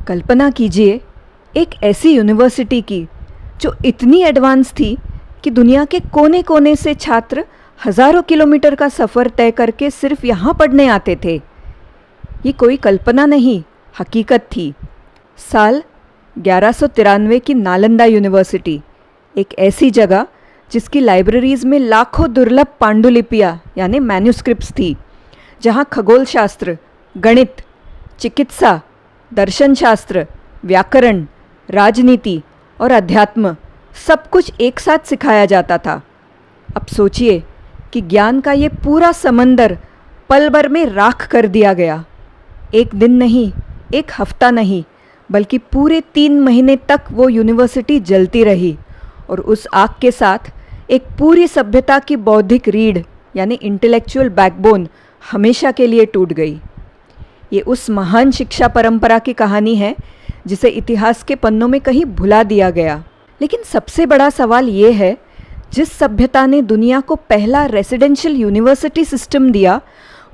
कल्पना कीजिए एक ऐसी यूनिवर्सिटी की जो इतनी एडवांस थी कि दुनिया के कोने कोने से छात्र हज़ारों किलोमीटर का सफ़र तय करके सिर्फ यहाँ पढ़ने आते थे। ये कोई कल्पना नहीं, हकीकत थी। साल 1193 की नालंदा यूनिवर्सिटी, एक ऐसी जगह जिसकी लाइब्रेरीज़ में लाखों दुर्लभ पांडुलिपियाँ यानी मैन्यूस्क्रिप्ट्स थी, जहाँ खगोल शास्त्र, गणित, चिकित्सा, दर्शन शास्त्र, व्याकरण, राजनीति और अध्यात्म सब कुछ एक साथ सिखाया जाता था। अब सोचिए कि ज्ञान का ये पूरा समंदर पल भर में राख कर दिया गया। एक दिन नहीं, एक हफ्ता नहीं, बल्कि पूरे 3 महीने तक वो यूनिवर्सिटी जलती रही और उस आग के साथ एक पूरी सभ्यता की बौद्धिक रीढ़ यानी इंटेलेक्चुअल बैकबोन हमेशा के लिए टूट गई। ये उस महान शिक्षा परंपरा की कहानी है जिसे इतिहास के पन्नों में कहीं भुला दिया गया। लेकिन सबसे बड़ा सवाल ये है, जिस सभ्यता ने दुनिया को पहला रेसिडेंशियल यूनिवर्सिटी सिस्टम दिया,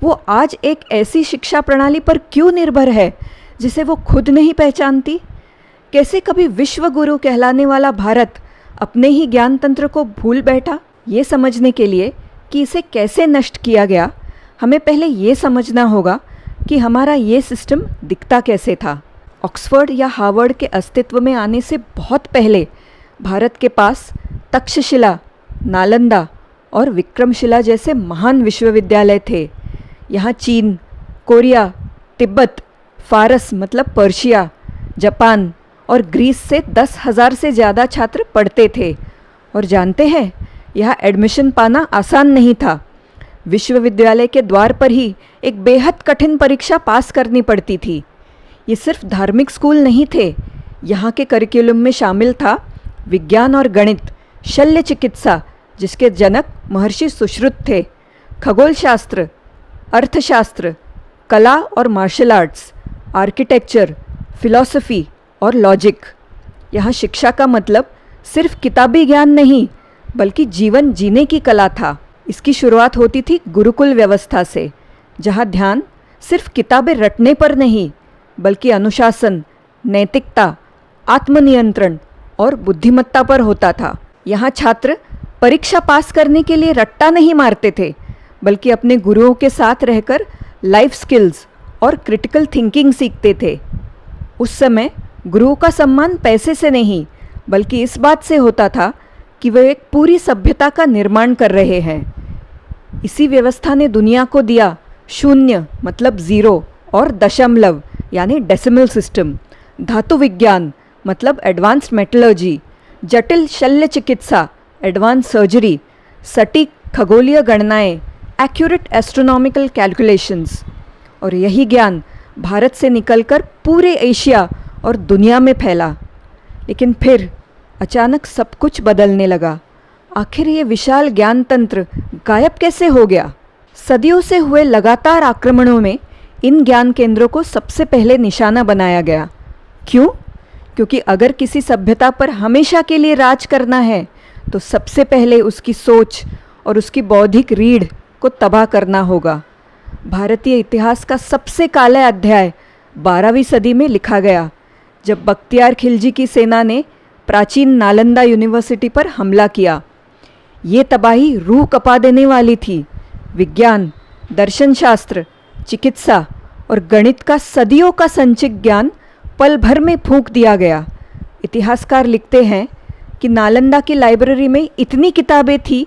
वो आज एक ऐसी शिक्षा प्रणाली पर क्यों निर्भर है जिसे वो खुद नहीं पहचानती? कैसे कभी विश्व गुरु कहलाने वाला भारत अपने ही ज्ञान तंत्र को भूल बैठा? ये समझने के लिए कि इसे कैसे नष्ट किया गया, हमें पहले ये समझना होगा कि हमारा ये सिस्टम दिखता कैसे था। ऑक्सफोर्ड या हार्वर्ड के अस्तित्व में आने से बहुत पहले भारत के पास तक्षशिला, नालंदा और विक्रमशिला जैसे महान विश्वविद्यालय थे। यहाँ चीन, कोरिया, तिब्बत, फारस मतलब पर्शिया, जापान और ग्रीस से 10,000 से ज़्यादा छात्र पढ़ते थे। और जानते हैं, यहाँ एडमिशन पाना आसान नहीं था। विश्वविद्यालय के द्वार पर ही एक बेहद कठिन परीक्षा पास करनी पड़ती थी। ये सिर्फ धार्मिक स्कूल नहीं थे, यहाँ के करिकुलम में शामिल था विज्ञान और गणित, शल्य चिकित्सा जिसके जनक महर्षि सुश्रुत थे, खगोल शास्त्र, अर्थशास्त्र, कला और मार्शल आर्ट्स, आर्किटेक्चर, फिलॉसफी और लॉजिक। यहाँ शिक्षा का मतलब सिर्फ किताबी ज्ञान नहीं, बल्कि जीवन जीने की कला था। इसकी शुरुआत होती थी गुरुकुल व्यवस्था से, जहाँ ध्यान सिर्फ किताबें रटने पर नहीं, बल्कि अनुशासन, नैतिकता, आत्मनियंत्रण और बुद्धिमत्ता पर होता था। यहाँ छात्र परीक्षा पास करने के लिए रट्टा नहीं मारते थे, बल्कि अपने गुरुओं के साथ रहकर लाइफ स्किल्स और क्रिटिकल थिंकिंग सीखते थे। उस समय गुरुओं का सम्मान पैसे से नहीं, बल्कि इस बात से होता था कि वे एक पूरी सभ्यता का निर्माण कर रहे हैं। इसी व्यवस्था ने दुनिया को दिया शून्य मतलब ज़ीरो और दशमलव यानी डेसिमल सिस्टम, धातु विज्ञान मतलब एडवांस्ड मेटलर्जी, जटिल शल्य चिकित्सा एडवांस सर्जरी, सटीक खगोलीय गणनाएं एक्यूरेट एस्ट्रोनॉमिकल कैलकुलेशंस। और यही ज्ञान भारत से निकलकर पूरे एशिया और दुनिया में फैला। लेकिन फिर अचानक सब कुछ बदलने लगा। आखिर ये विशाल ज्ञान तंत्र गायब कैसे हो गया? सदियों से हुए लगातार आक्रमणों में इन ज्ञान केंद्रों को सबसे पहले निशाना बनाया गया। क्यों? क्योंकि अगर किसी सभ्यता पर हमेशा के लिए राज करना है तो सबसे पहले उसकी सोच और उसकी बौद्धिक रीढ़ को तबाह करना होगा। भारतीय इतिहास का सबसे काला अध्याय 12वीं सदी में लिखा गया, जब बख्तियार खिलजी की सेना ने प्राचीन नालंदा यूनिवर्सिटी पर हमला किया। ये तबाही रूह कपा देने वाली थी। विज्ञान, दर्शन शास्त्र, चिकित्सा और गणित का सदियों का संचित ज्ञान पल भर में फूंक दिया गया। इतिहासकार लिखते हैं कि नालंदा की लाइब्रेरी में इतनी किताबें थी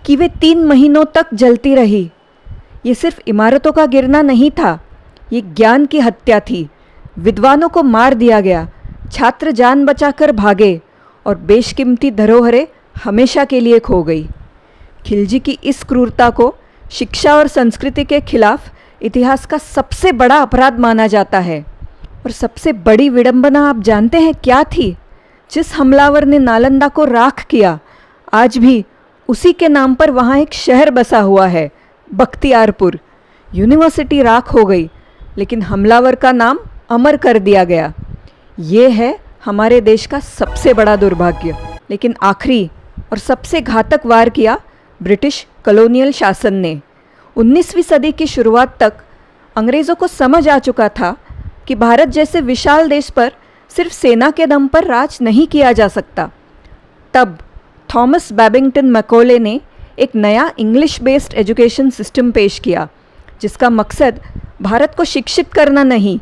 कि वे 3 महीनों तक जलती रही। ये सिर्फ इमारतों का गिरना नहीं था, ये ज्ञान की हत्या थी। विद्वानों को मार दिया गया, छात्र जान बचाकर भागे और बेशकीमती धरोहरें हमेशा के लिए खो गई। खिलजी की इस क्रूरता को शिक्षा और संस्कृति के खिलाफ इतिहास का सबसे बड़ा अपराध माना जाता है। और सबसे बड़ी विडंबना आप जानते हैं क्या थी? जिस हमलावर ने नालंदा को राख किया, आज भी उसी के नाम पर वहाँ एक शहर बसा हुआ है, बख्तियारपुर। यूनिवर्सिटी राख हो गई, लेकिन हमलावर का नाम अमर कर दिया गया। ये है हमारे देश का सबसे बड़ा दुर्भाग्य। लेकिन आखिरी और सबसे घातक वार किया ब्रिटिश कॉलोनियल शासन ने। 19वीं सदी की शुरुआत तक अंग्रेज़ों को समझ आ चुका था कि भारत जैसे विशाल देश पर सिर्फ सेना के दम पर राज नहीं किया जा सकता। तब थॉमस बैबिंगटन मैकॉले ने एक नया इंग्लिश बेस्ड एजुकेशन सिस्टम पेश किया, जिसका मकसद भारत को शिक्षित करना नहीं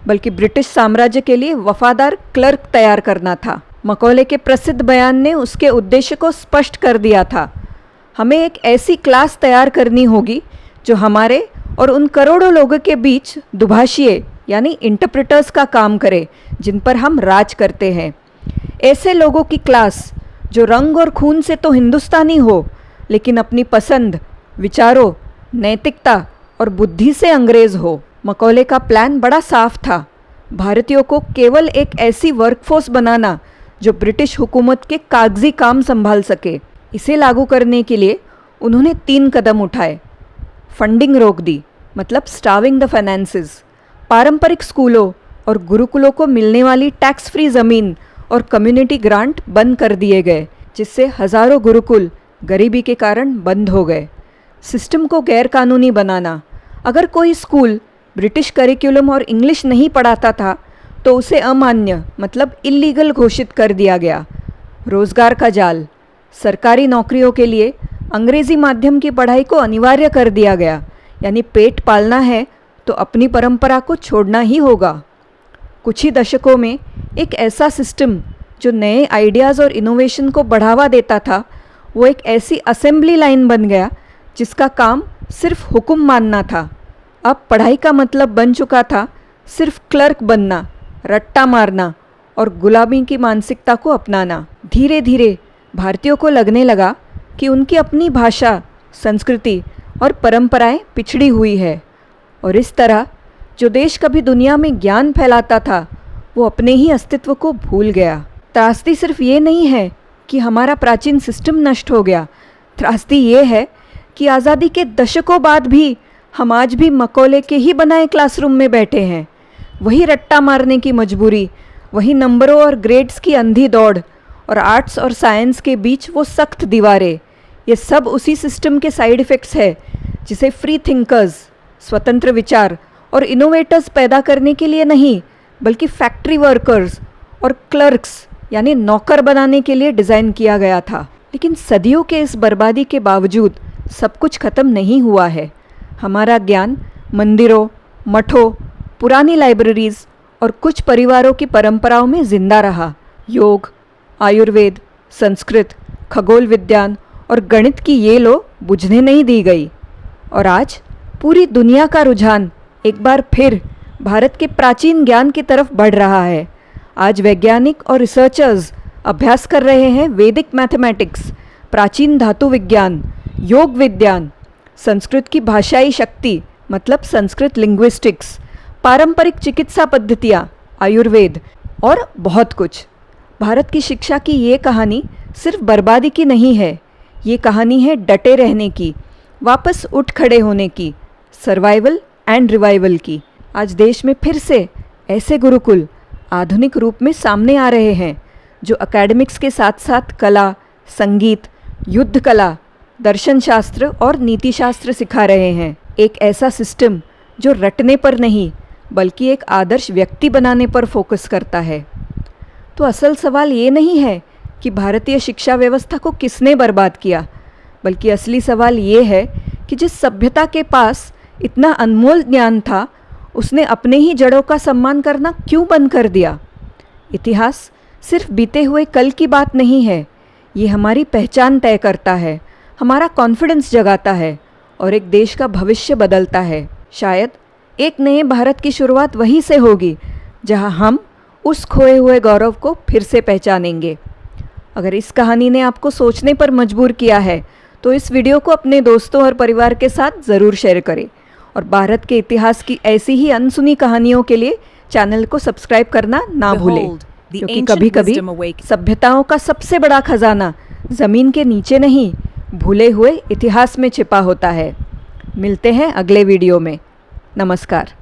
बल्कि ब्रिटिश साम्राज्य के लिए वफादार क्लर्क तैयार करना था। मैकॉले के प्रसिद्ध बयान ने उसके उद्देश्य को स्पष्ट कर दिया था। हमें एक ऐसी क्लास तैयार करनी होगी जो हमारे और उन करोड़ों लोगों के बीच दुभाषिए यानी इंटरप्रेटर्स का काम करे जिन पर हम राज करते हैं। ऐसे लोगों की क्लास जो रंग और खून से तो हिंदुस्तानी हो लेकिन अपनी पसंद, विचारों, नैतिकता और बुद्धि से अंग्रेज हो। मैकॉले का प्लान बड़ा साफ था, भारतीयों को केवल एक ऐसी वर्कफोर्स बनाना जो ब्रिटिश हुकूमत के कागजी काम संभाल सके। इसे लागू करने के लिए उन्होंने 3 कदम उठाए। फंडिंग रोक दी, मतलब स्टाविंग द फाइनेंसेस। पारंपरिक स्कूलों और गुरुकुलों को मिलने वाली टैक्स फ्री ज़मीन और कम्युनिटी ग्रांट बंद कर दिए गए, जिससे हज़ारों गुरुकुल गरीबी के कारण बंद हो गए। सिस्टम को गैरकानूनी बनाना, अगर कोई स्कूल ब्रिटिश करिकुलम और इंग्लिश नहीं पढ़ाता था तो उसे अमान्य मतलब इल्लीगल घोषित कर दिया गया। रोज़गार का जाल, सरकारी नौकरियों के लिए अंग्रेज़ी माध्यम की पढ़ाई को अनिवार्य कर दिया गया, यानी पेट पालना है तो अपनी परंपरा को छोड़ना ही होगा। कुछ ही दशकों में एक ऐसा सिस्टम जो नए आइडियाज़ और इनोवेशन को बढ़ावा देता था, वो एक ऐसी असेंबली लाइन बन गया जिसका काम सिर्फ हुक्म मानना था। अब पढ़ाई का मतलब बन चुका था सिर्फ क्लर्क बनना, रट्टा मारना और गुलामी की मानसिकता को अपनाना। धीरे धीरे भारतीयों को लगने लगा कि उनकी अपनी भाषा, संस्कृति और परंपराएं पिछड़ी हुई है, और इस तरह जो देश कभी दुनिया में ज्ञान फैलाता था वो अपने ही अस्तित्व को भूल गया। त्रासदी सिर्फ ये नहीं है कि हमारा प्राचीन सिस्टम नष्ट हो गया, त्रासदी ये है कि आज़ादी के दशकों बाद भी हम आज भी मैकॉले के ही बनाए क्लासरूम में बैठे हैं। वही रट्टा मारने की मजबूरी, वही नंबरों और ग्रेड्स की अंधी दौड़ और आर्ट्स और साइंस के बीच वो सख्त दीवारें, ये सब उसी सिस्टम के साइड इफ़ेक्ट्स है जिसे फ्री थिंकर्स, स्वतंत्र विचार और इनोवेटर्स पैदा करने के लिए नहीं बल्कि फैक्ट्री वर्कर्स और क्लर्क्स यानी नौकर बनाने के लिए डिज़ाइन किया गया था। लेकिन सदियों के इस बर्बादी के बावजूद सब कुछ खत्म नहीं हुआ है। हमारा ज्ञान मंदिरों, मठों, पुरानी लाइब्रेरीज़ और कुछ परिवारों की परंपराओं में जिंदा रहा। योग, आयुर्वेद, संस्कृत, खगोल विज्ञान और गणित की ये लो बुझने नहीं दी गई। और आज पूरी दुनिया का रुझान एक बार फिर भारत के प्राचीन ज्ञान की तरफ बढ़ रहा है। आज वैज्ञानिक और रिसर्चर्स अभ्यास कर रहे हैं वैदिक मैथमेटिक्स, प्राचीन धातु विज्ञान, योग विज्ञान, संस्कृत की भाषाई शक्ति मतलब संस्कृत लिंग्विस्टिक्स, पारंपरिक चिकित्सा पद्धतियाँ, आयुर्वेद और बहुत कुछ। भारत की शिक्षा की ये कहानी सिर्फ बर्बादी की नहीं है, ये कहानी है डटे रहने की, वापस उठ खड़े होने की, सर्वाइवल एंड रिवाइवल की। आज देश में फिर से ऐसे गुरुकुल आधुनिक रूप में सामने आ रहे हैं जो एकेडमिक्स के साथ साथ कला, संगीत, युद्ध कला, दर्शन शास्त्र और नीति शास्त्र सिखा रहे हैं। एक ऐसा सिस्टम जो रटने पर नहीं बल्कि एक आदर्श व्यक्ति बनाने पर फोकस करता है। तो असल सवाल ये नहीं है कि भारतीय शिक्षा व्यवस्था को किसने बर्बाद किया, बल्कि असली सवाल ये है कि जिस सभ्यता के पास इतना अनमोल ज्ञान था उसने अपने ही जड़ों का सम्मान करना क्यों बंद कर दिया। इतिहास सिर्फ बीते हुए कल की बात नहीं है, ये हमारी पहचान तय करता है, हमारा कॉन्फिडेंस जगाता है और एक देश का भविष्य बदलता है। शायद एक नए भारत की शुरुआत वहीं से होगी जहां हम उस खोए हुए गौरव को फिर से पहचानेंगे। अगर इस कहानी ने आपको सोचने पर मजबूर किया है तो इस वीडियो को अपने दोस्तों और परिवार के साथ ज़रूर शेयर करें और भारत के इतिहास की ऐसी ही अनसुनी कहानियों के लिए चैनल को सब्सक्राइब करना ना भूलें, क्योंकि कभी कभी सभ्यताओं का सबसे बड़ा खजाना ज़मीन के नीचे नहीं भूले हुए इतिहास में छिपा होता है। मिलते हैं अगले वीडियो में। नमस्कार।